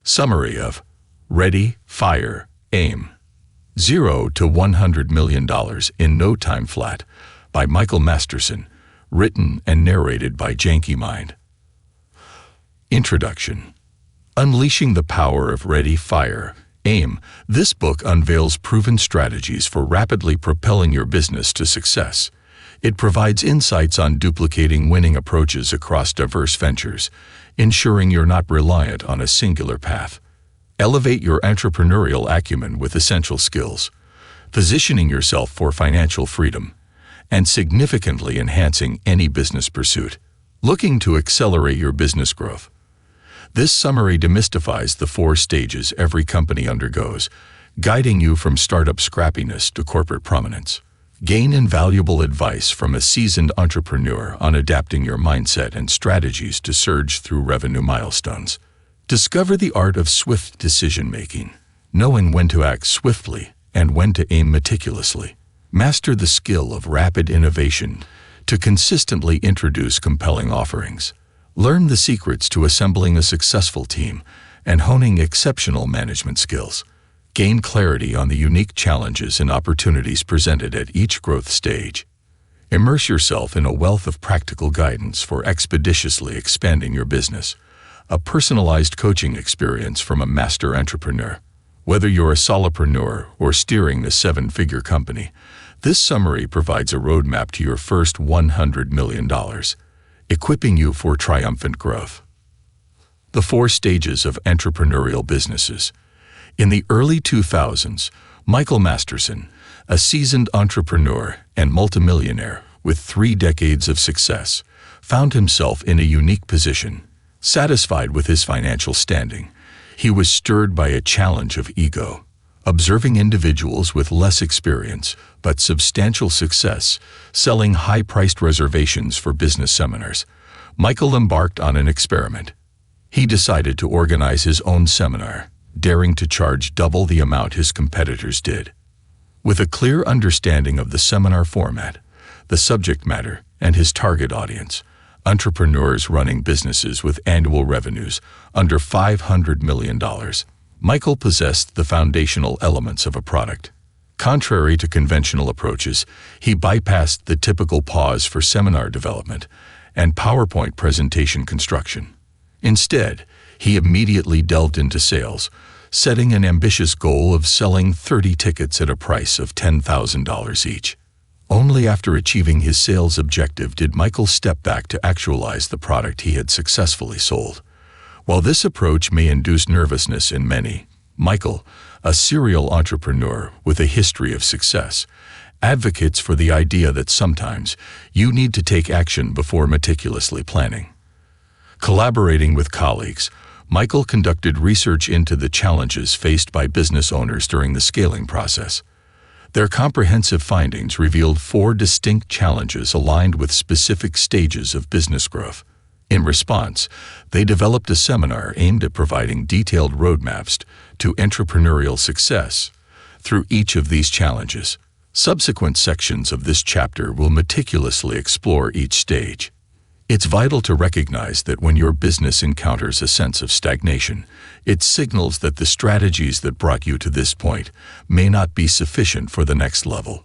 Summary of Ready, Fire, Aim. 0 to $100 million in no time flat by Michael Masterson, written and narrated by JANKY Mind. Introduction. Unleashing the Power of Ready, Fire, Aim. This book unveils proven strategies for rapidly propelling your business to success. It provides insights on duplicating winning approaches across diverse ventures, ensuring you're not reliant on a singular path. Elevate your entrepreneurial acumen with essential skills, positioning yourself for financial freedom, and significantly enhancing any business pursuit. Looking to accelerate your business growth. This summary demystifies the 4 stages every company undergoes, guiding you from startup scrappiness to corporate prominence. Gain invaluable advice from a seasoned entrepreneur on adapting your mindset and strategies to surge through revenue milestones. Discover the art of swift decision-making, knowing when to act swiftly and when to aim meticulously. Master the skill of rapid innovation to consistently introduce compelling offerings. Learn the secrets to assembling a successful team and honing exceptional management skills. Gain clarity on the unique challenges and opportunities presented at each growth stage. Immerse yourself in a wealth of practical guidance for expeditiously expanding your business. A personalized coaching experience from a master entrepreneur. Whether you're a solopreneur or steering a 7-figure company, this summary provides a roadmap to your first $100 million, equipping you for triumphant growth. The 4 stages of entrepreneurial businesses. In the early 2000s, Michael Masterson, a seasoned entrepreneur and multimillionaire with 3 decades of success, found himself in a unique position. Satisfied with his financial standing, he was stirred by a challenge of ego. Observing individuals with less experience but substantial success selling high-priced reservations for business seminars, Michael embarked on an experiment. He decided to organize his own seminar, daring to charge double the amount his competitors did. With a clear understanding of the seminar format, the subject matter, and his target audience, entrepreneurs running businesses with annual revenues under $500 million, Michael possessed the foundational elements of a product. Contrary to conventional approaches, he bypassed the typical pause for seminar development and PowerPoint presentation construction. Instead, he immediately delved into sales, setting an ambitious goal of selling 30 tickets at a price of $10,000 each. Only after achieving his sales objective did Michael step back to actualize the product he had successfully sold. While this approach may induce nervousness in many, Michael, a serial entrepreneur with a history of success, advocates for the idea that sometimes you need to take action before meticulously planning. Collaborating with colleagues, Michael conducted research into the challenges faced by business owners during the scaling process. Their comprehensive findings revealed 4 distinct challenges aligned with specific stages of business growth. In response, they developed a seminar aimed at providing detailed roadmaps to entrepreneurial success through each of these challenges. Subsequent sections of this chapter will meticulously explore each stage. It's vital to recognize that when your business encounters a sense of stagnation, it signals that the strategies that brought you to this point may not be sufficient for the next level.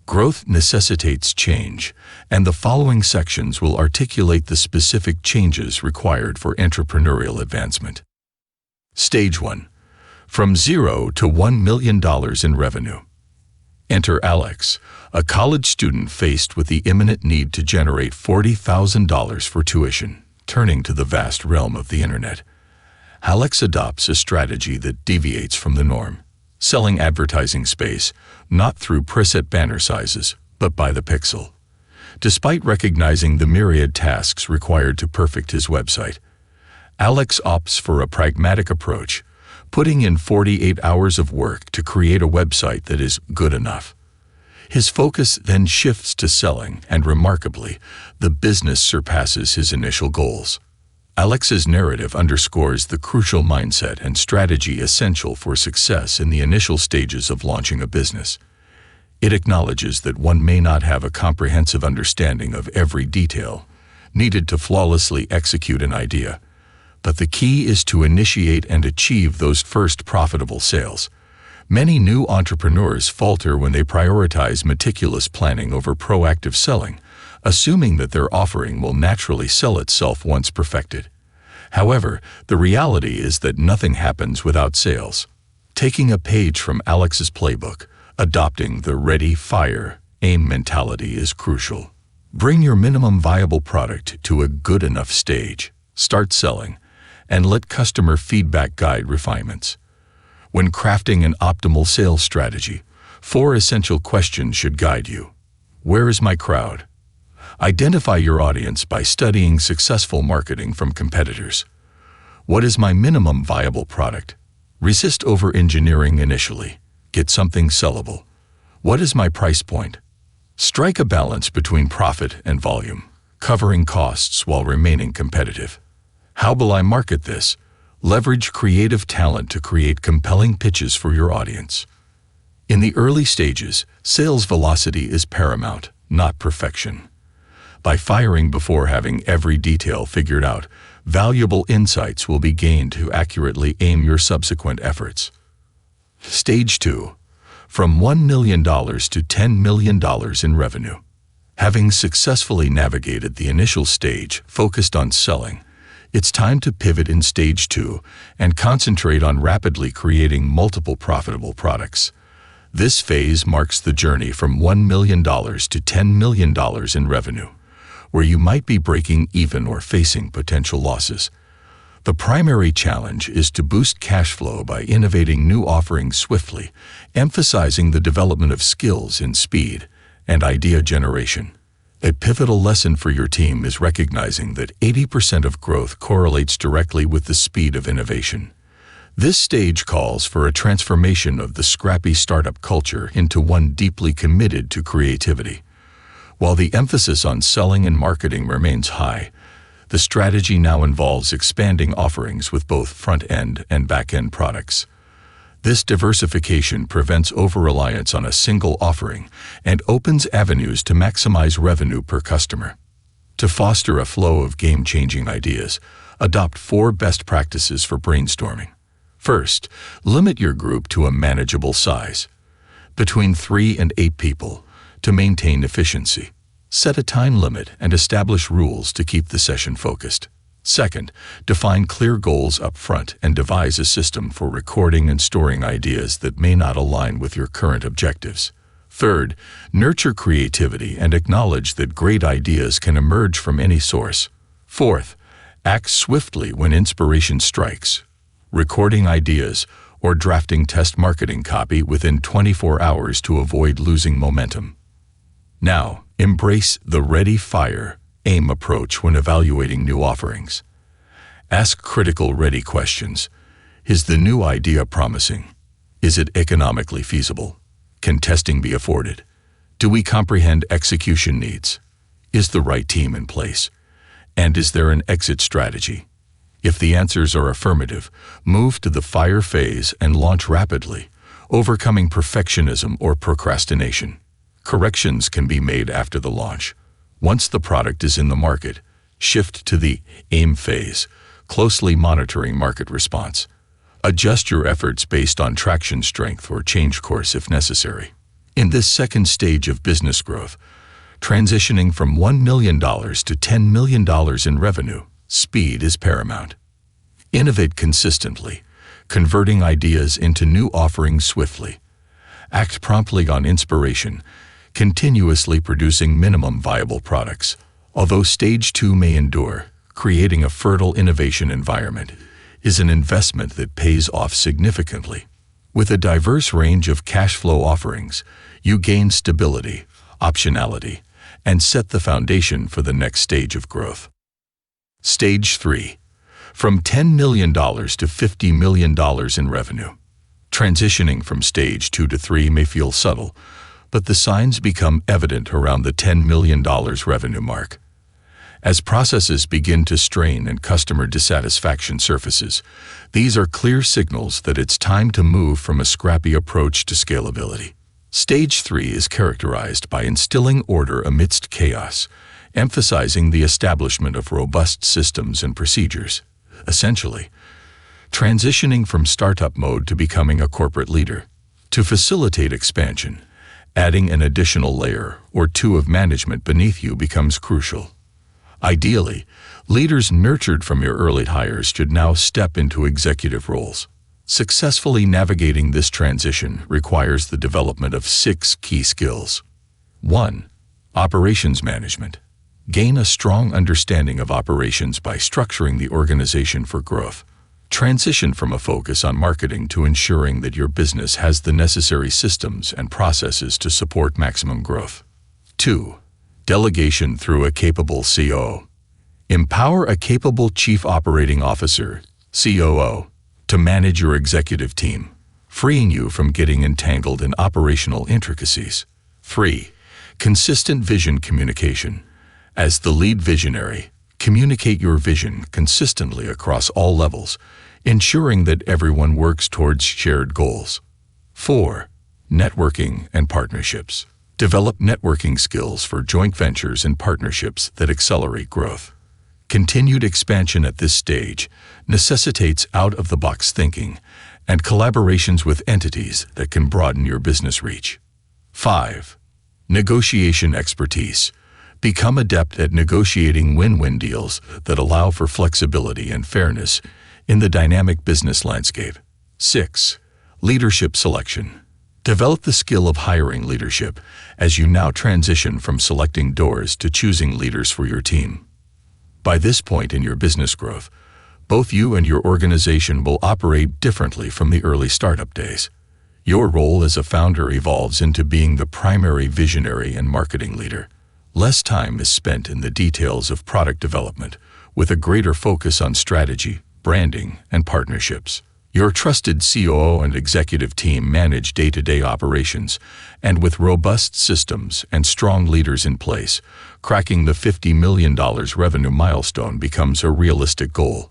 Growth necessitates change, and the following sections will articulate the specific changes required for entrepreneurial advancement. Stage 1. From 0 to $1 million in revenue. Enter Alex, a college student faced with the imminent need to generate $40,000 for tuition, turning to the vast realm of the internet. Alex adopts a strategy that deviates from the norm, selling advertising space, not through preset banner sizes, but by the pixel. Despite recognizing the myriad tasks required to perfect his website, Alex opts for a pragmatic approach, putting in 48 hours of work to create a website that is good enough. His focus then shifts to selling, and remarkably, the business surpasses his initial goals. Alex's narrative underscores the crucial mindset and strategy essential for success in the initial stages of launching a business. It acknowledges that one may not have a comprehensive understanding of every detail needed to flawlessly execute an idea, But the key is to initiate and achieve those first profitable sales. Many new entrepreneurs falter when they prioritize meticulous planning over proactive selling, assuming that their offering will naturally sell itself once perfected. However, the reality is that nothing happens without sales. Taking a page from Alex's playbook, adopting the ready, fire, aim mentality is crucial. Bring your minimum viable product to a good enough stage, start selling, and let customer feedback guide refinements. When crafting an optimal sales strategy, 4 essential questions should guide you. Where is my crowd? Identify your audience by studying successful marketing from competitors. What is my minimum viable product? Resist over-engineering initially. Get something sellable. What is my price point? Strike a balance between profit and volume, covering costs while remaining competitive. How will I market this? Leverage creative talent to create compelling pitches for your audience. In the early stages, sales velocity is paramount, not perfection. By firing before having every detail figured out, valuable insights will be gained to accurately aim your subsequent efforts. Stage 2. From $1 million to $10 million in revenue. Having successfully navigated the initial stage focused on selling, it's time to pivot in Stage 2 and concentrate on rapidly creating multiple profitable products. This phase marks the journey from $1 million to $10 million in revenue, where you might be breaking even or facing potential losses. The primary challenge is to boost cash flow by innovating new offerings swiftly, emphasizing the development of skills in speed and idea generation. A pivotal lesson for your team is recognizing that 80% of growth correlates directly with the speed of innovation. This stage calls for a transformation of the scrappy startup culture into one deeply committed to creativity. While the emphasis on selling and marketing remains high, the strategy now involves expanding offerings with both front-end and back-end products. This diversification prevents over-reliance on a single offering and opens avenues to maximize revenue per customer. To foster a flow of game-changing ideas, adopt 4 best practices for brainstorming. First, limit your group to a manageable size, between 3 and 8 people, to maintain efficiency. Set a time limit and establish rules to keep the session focused. Second, define clear goals up front and devise a system for recording and storing ideas that may not align with your current objectives. Third, nurture creativity and acknowledge that great ideas can emerge from any source. Fourth, act swiftly when inspiration strikes, recording ideas or drafting test marketing copy within 24 hours to avoid losing momentum. Now, embrace the ready, fire, aim approach when evaluating new offerings. Ask critical ready questions. Is the new idea promising? Is it economically feasible? Can testing be afforded? Do we comprehend execution needs? Is the right team in place? And is there an exit strategy? If the answers are affirmative, move to the fire phase and launch rapidly, overcoming perfectionism or procrastination. Corrections can be made after the launch. Once the product is in the market, shift to the aim phase, closely monitoring market response. Adjust your efforts based on traction strength or change course if necessary. In this second stage of business growth, transitioning from $1 million to $10 million in revenue, speed is paramount. Innovate consistently, converting ideas into new offerings swiftly. Act promptly on inspiration, continuously producing minimum viable products. Although Stage 2 may endure, creating a fertile innovation environment is an investment that pays off significantly. With a diverse range of cash flow offerings, you gain stability, optionality, and set the foundation for the next stage of growth. Stage 3. From $10 million to $50 million in revenue. Transitioning from Stage 2 to 3 may feel subtle, but the signs become evident around the $10 million revenue mark. As processes begin to strain and customer dissatisfaction surfaces, these are clear signals that it's time to move from a scrappy approach to scalability. Stage 3 is characterized by instilling order amidst chaos, emphasizing the establishment of robust systems and procedures. Essentially, transitioning from startup mode to becoming a corporate leader. To facilitate expansion, adding an additional layer or two of management beneath you becomes crucial. Ideally, leaders nurtured from your early hires should now step into executive roles. Successfully navigating this transition requires the development of 6 key skills. 1. Operations management. Gain a strong understanding of operations by structuring the organization for growth. Transition from a focus on marketing to ensuring that your business has the necessary systems and processes to support maximum growth. 2. Delegation through a capable COO. Empower a capable Chief Operating Officer, COO, to manage your executive team, freeing you from getting entangled in operational intricacies. 3. Consistent vision communication. As the lead visionary, communicate your vision consistently across all levels, ensuring that everyone works towards shared goals. 4. Networking and partnerships. Develop networking skills for joint ventures and partnerships that accelerate growth. Continued expansion at this stage necessitates out-of-the-box thinking and collaborations with entities that can broaden your business reach. 5. Negotiation expertise. Become adept at negotiating win-win deals that allow for flexibility and fairness in the dynamic business landscape. 6. Leadership selection. Develop the skill of hiring leadership as you now transition from selecting doors to choosing leaders for your team. By this point in your business growth, both you and your organization will operate differently from the early startup days. Your role as a founder evolves into being the primary visionary and marketing leader. Less time is spent in the details of product development, with a greater focus on strategy, branding, and partnerships. Your trusted COO and executive team manage day-to-day operations, and with robust systems and strong leaders in place, cracking the $50 million revenue milestone becomes a realistic goal.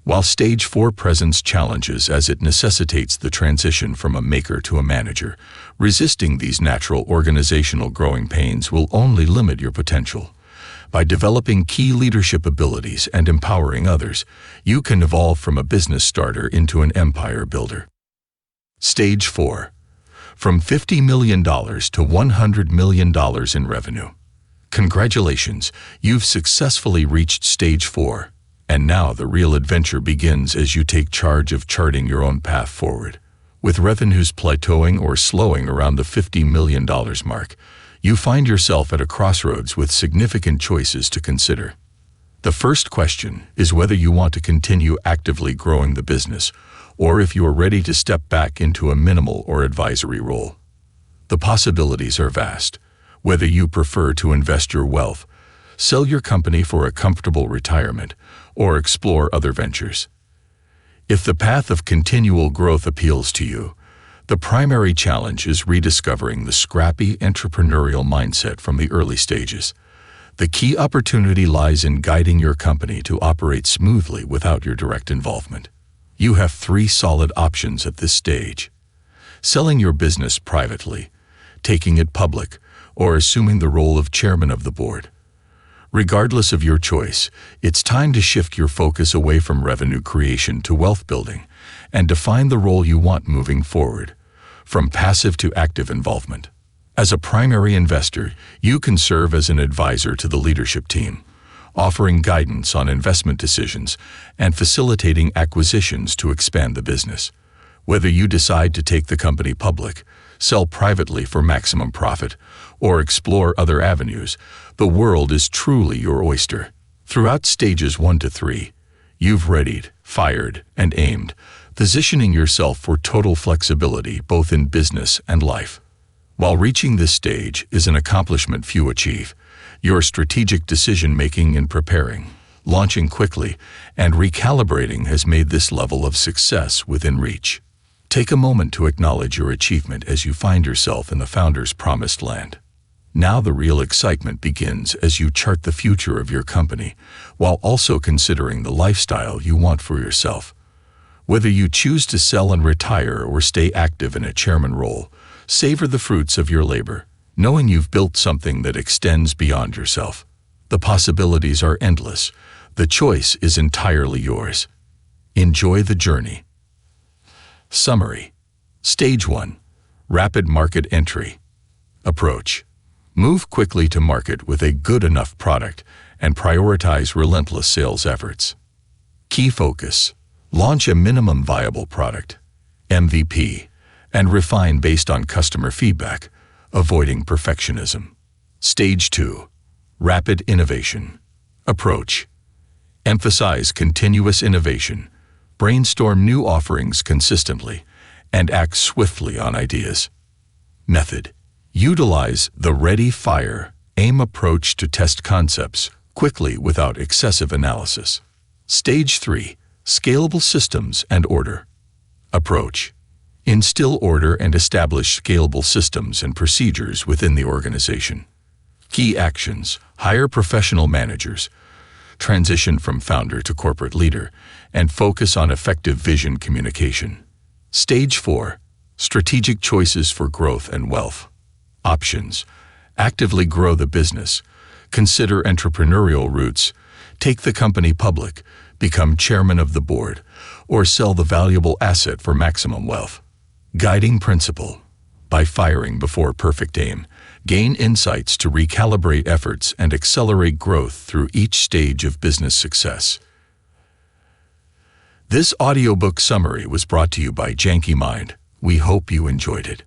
While Stage 4 presents challenges as it necessitates the transition from a maker to a manager, resisting these natural organizational growing pains will only limit your potential. By developing key leadership abilities and empowering others, you can evolve from a business starter into an empire builder. Stage 4. From $50 million to $100 million in revenue. Congratulations, you've successfully reached Stage 4. And now the real adventure begins as you take charge of charting your own path forward. With revenues plateauing or slowing around the $50 million mark, you find yourself at a crossroads with significant choices to consider. The first question is whether you want to continue actively growing the business, or if you are ready to step back into a minimal or advisory role. The possibilities are vast, whether you prefer to invest your wealth, sell your company for a comfortable retirement, or explore other ventures. If the path of continual growth appeals to you, the primary challenge is rediscovering the scrappy entrepreneurial mindset from the early stages. The key opportunity lies in guiding your company to operate smoothly without your direct involvement. You have 3 solid options at this stage: selling your business privately, taking it public, or assuming the role of chairman of the board. Regardless of your choice, it's time to shift your focus away from revenue creation to wealth building and define the role you want moving forward, from passive to active involvement. As a primary investor, you can serve as an advisor to the leadership team, offering guidance on investment decisions and facilitating acquisitions to expand the business. Whether you decide to take the company public, sell privately for maximum profit, or explore other avenues, the world is truly your oyster. Throughout stages 1 to 3, you've readied, fired, and aimed, positioning yourself for total flexibility both in business and life. While reaching this stage is an accomplishment few achieve, your strategic decision-making in preparing, launching quickly, and recalibrating has made this level of success within reach. Take a moment to acknowledge your achievement as you find yourself in the founder's promised land. Now the real excitement begins as you chart the future of your company, while also considering the lifestyle you want for yourself. Whether you choose to sell and retire or stay active in a chairman role, savor the fruits of your labor, knowing you've built something that extends beyond yourself. The possibilities are endless. The choice is entirely yours. Enjoy the journey. Summary. Stage 1. Rapid market entry. Approach. Move quickly to market with a good enough product and prioritize relentless sales efforts. Key focus. Launch a minimum viable product, MVP, and refine based on customer feedback, avoiding perfectionism. Stage 2. Rapid innovation. Approach. Emphasize continuous innovation, brainstorm new offerings consistently, and act swiftly on ideas. Method. Utilize the ready, fire, aim approach to test concepts quickly without excessive analysis. Stage 3. Scalable systems and order. Approach. Instill order and establish scalable systems and procedures within the organization. Key actions. Hire professional managers, transition from founder to corporate leader, and focus on effective vision communication. Stage 4. Strategic choices for growth and wealth. Options. Actively grow the business. Consider entrepreneurial routes. Take the company public, become chairman of the board, or sell the valuable asset for maximum wealth. Guiding principle. By firing before perfect aim, gain insights to recalibrate efforts and accelerate growth through each stage of business success. This audiobook summary was brought to you by JANKY Mind. We hope you enjoyed it.